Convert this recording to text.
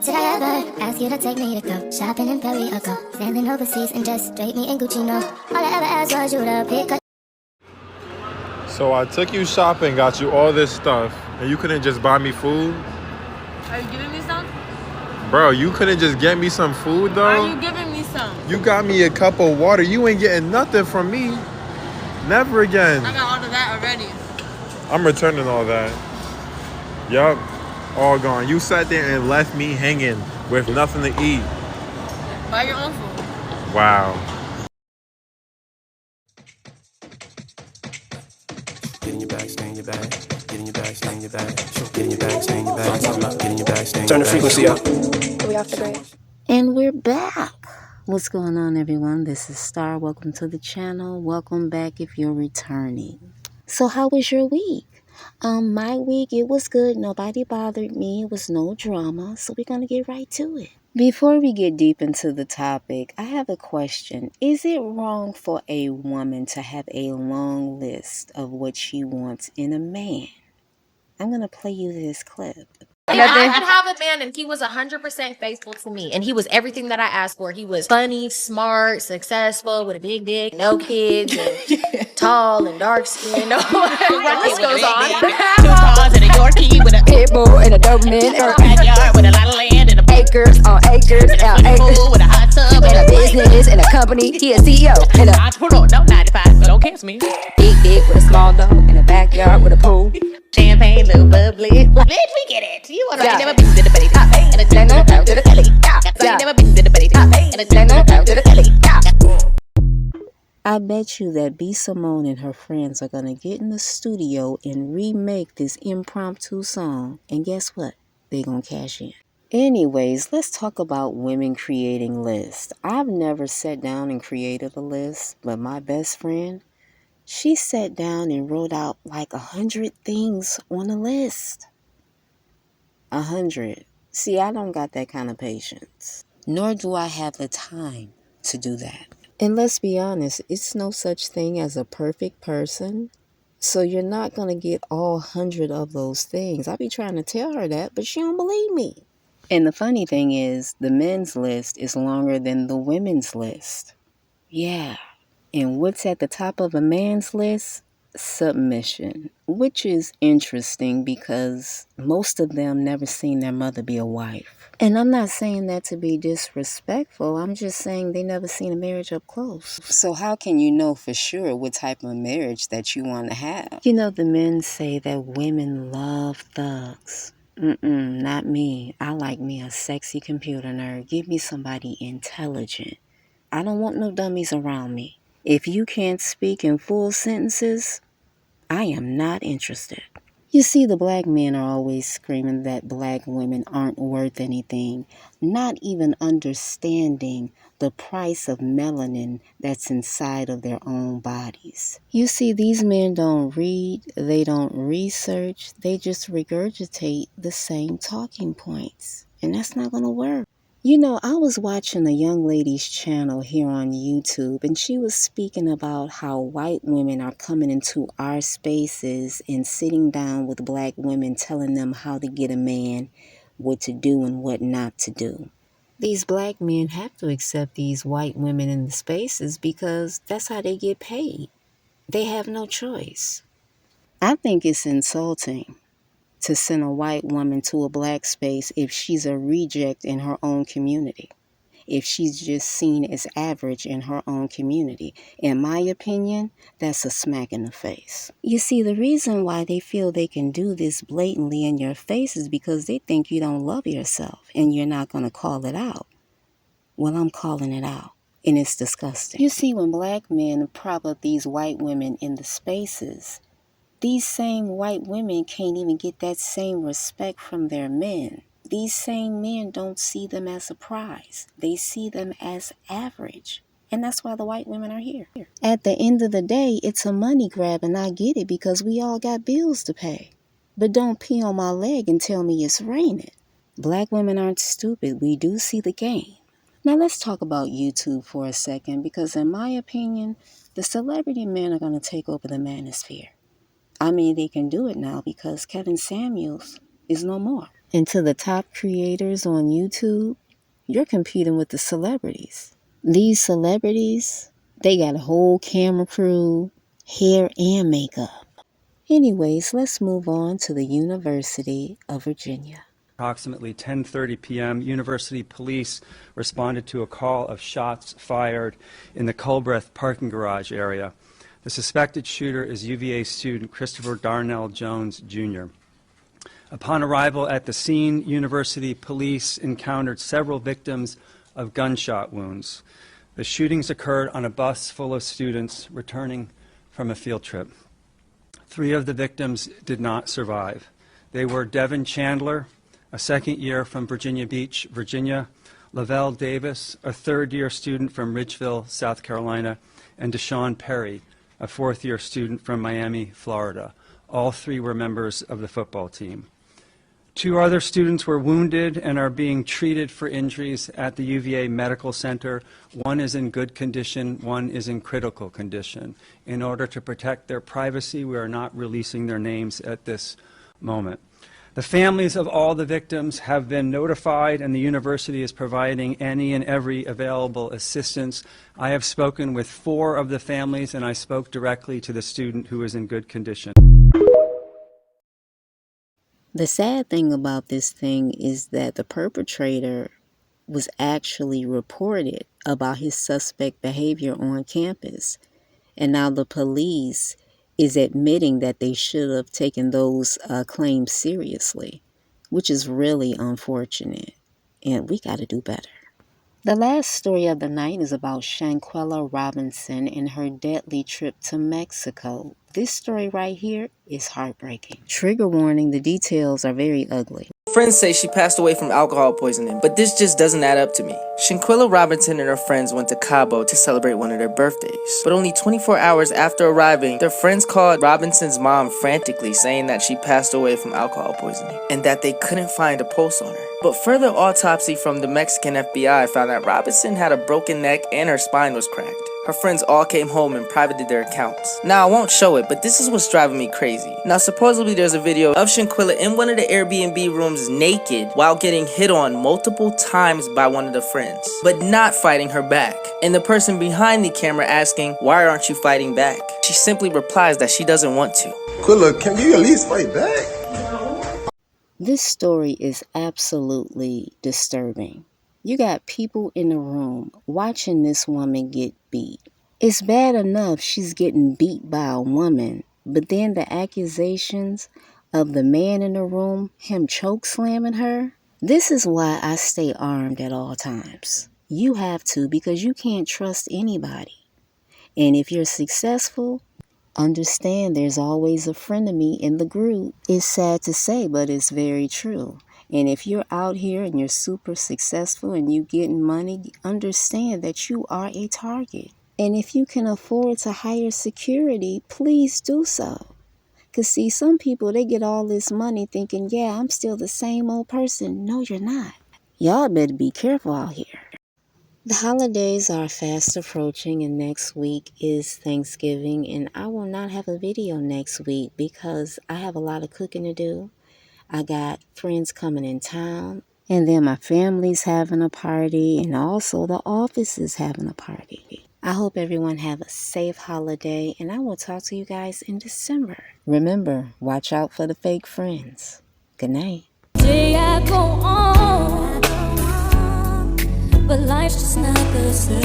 Did I ever ask you to take me to go shopping in Paris or go sailing overseas and just drape me in Gucci? No, all I ever asked was you to pick a. So I took you shopping, got you all this stuff, and you couldn't just buy me food? Are you giving me some? Bro, you couldn't just get me some food though? Are you giving me some? You got me a cup of water. You ain't getting nothing from me. Never again. I got all of that already. I'm returning all that. Yup. All gone. You sat there and left me hanging with nothing to eat. Buy your own food. Wow. Get in your bag, stay in your bag. Get in your bag, stay in your bag. Get in your bag, stay in your bag. I'm talking about get in your bag, stay in your bag. Turn the frequency up. Are we off the break? And we're back. What's going on, everyone? This is Star. Welcome to the channel. Welcome back if you're returning. So how was your week? My week, it was good. Nobody bothered me. It was no drama. So we're going to get right to it. Before we get deep into the topic, I have a question. Is it wrong for a woman to have a long list of what she wants in a man? I'm going to play you this clip. Yeah, I could have a man and he was 100% faithful to me. And he was everything that I asked for. He was funny, smart, successful, with a big dick, no kids, and tall and dark skinned. No, the list goes on. 2 cars and a Yorkie with a pit bull and a Doberman. A backyard with a lot of land and a acres on acres. And a pool with a hot tub and a business and a company. He a CEO and a entrepreneur. No 95, but don't cancel me. Big dick with a small dog in a backyard with a pool. Champagne, little bubbly. Bitch, we get it. You wanna never been to the belly top. And a thing on to the belly. Yeah. Never been to the belly top. And a thing on to the belly. Yeah. I bet you that B. Simone and her friends are going to get in the studio and remake this impromptu song. And guess what? They're going to cash in. Anyways, let's talk about women creating lists. I've never sat down and created a list, but my best friend, she sat down and wrote out like 100 things on a list. 100. See, I don't got that kind of patience. Nor do I have the time to do that. And let's be honest, it's no such thing as a perfect person. So you're not going to get all 100 of those things. I be trying to tell her that, but she don't believe me. And the funny thing is, the men's list is longer than the women's list. Yeah. And what's at the top of a man's list? Submission, which is interesting because most of them never seen their mother be a wife. And I'm not saying that to be disrespectful. I'm just saying they never seen a marriage up close. So how can you know for sure what type of marriage that you want to have? You know, the men say that women love thugs. Not me. I like me a sexy computer nerd. Give me somebody intelligent. I don't want no dummies around me. If you can't speak in full sentences, I am not interested. You see, the black men are always screaming that black women aren't worth anything, not even understanding the price of melanin that's inside of their own bodies. You see, these men don't read, they don't research, they just regurgitate the same talking points. And that's not going to work. You know, I was watching a young lady's channel here on YouTube, and she was speaking about how white women are coming into our spaces and sitting down with black women, telling them how to get a man, what to do and what not to do. These black men have to accept these white women in the spaces because that's how they get paid. They have no choice. I think it's insulting to send a white woman to a black space if she's a reject in her own community, if she's just seen as average in her own community. In my opinion, that's a smack in the face. You see, the reason why they feel they can do this blatantly in your face is because they think you don't love yourself and you're not going to call it out. Well, I'm calling it out, and it's disgusting. You see, when black men prop up these white women in the spaces, these same white women can't even get that same respect from their men. These same men don't see them as a prize. They see them as average. And that's why the white women are here. At the end of the day, it's a money grab, and I get it because we all got bills to pay. But don't pee on my leg and tell me it's raining. Black women aren't stupid. We do see the game. Now let's talk about YouTube for a second because in my opinion, the celebrity men are going to take over the manosphere. I mean, they can do it now because Kevin Samuels is no more. And to the top creators on YouTube, you're competing with the celebrities. These celebrities, they got a whole camera crew, hair and makeup. Anyways, let's move on to the University of Virginia. Approximately 10:30 p.m., University police responded to a call of shots fired in the Culbreth parking garage area. The suspected shooter is UVA student Christopher Darnell Jones, Jr. Upon arrival at the scene, University police encountered several victims of gunshot wounds. The shootings occurred on a bus full of students returning from a field trip. 3 of the victims did not survive. They were Devin Chandler, a second year from Virginia Beach, Virginia, Lavelle Davis, a third-year student from Ridgeville, South Carolina, and Deshaun Perry, a fourth-year student from Miami, Florida. All 3 were members of the football team. 2 other students were wounded and are being treated for injuries at the UVA Medical Center. 1 is in good condition, 1 is in critical condition. In order to protect their privacy, we are not releasing their names at this moment. The families of all the victims have been notified, and the university is providing any and every available assistance. I have spoken with 4 of the families, and I spoke directly to the student who is in good condition. The sad thing about this thing is that the perpetrator was actually reported about his suspect behavior on campus. And now the police is admitting that they should have taken those claims seriously, which is really unfortunate. And we got to do better. The last story of the night is about Shanquella Robinson and her deadly trip to Mexico. This story right here is heartbreaking. Trigger warning, the details are very ugly. Friends say she passed away from alcohol poisoning, but this just doesn't add up to me. Shanquella Robinson and her friends went to Cabo to celebrate one of their birthdays. But only 24 hours after arriving, their friends called Robinson's mom frantically saying that she passed away from alcohol poisoning and that they couldn't find a pulse on her. But further autopsy from the Mexican FBI found that Robinson had a broken neck and her spine was cracked. Her friends all came home and privated their accounts. Now, I won't show it, but this is what's driving me crazy. Now, supposedly there's a video of Shanquella in one of the Airbnb rooms naked while getting hit on multiple times by one of the friends, but not fighting her back. And the person behind the camera asking, "Why aren't you fighting back?" She simply replies that she doesn't want to. Quilla, can you at least fight back? This story is absolutely disturbing. You got people in the room watching this woman get beat. It's bad enough she's getting beat by a woman, but then the accusations of the man in the room, him choke slamming her. This is why I stay armed at all times. You have to, because you can't trust anybody. And if you're successful, understand there's always a frenemy in the group. It's sad to say, but it's very true. And if you're out here and you're super successful and you getting money, understand that you are a target. And if you can afford to hire security, please do so. Because see, some people, they get all this money thinking, yeah, I'm still the same old person. No, you're not. Y'all better be careful out here. The holidays are fast approaching, and next week is Thanksgiving, and I will not have a video next week because I have a lot of cooking to do. I got friends coming in town, and then my family's having a party, and also the office is having a party. I hope everyone have a safe holiday, and I will talk to you guys in December. Remember, watch out for the fake friends. Good night. Day I go on, but life's just not the same.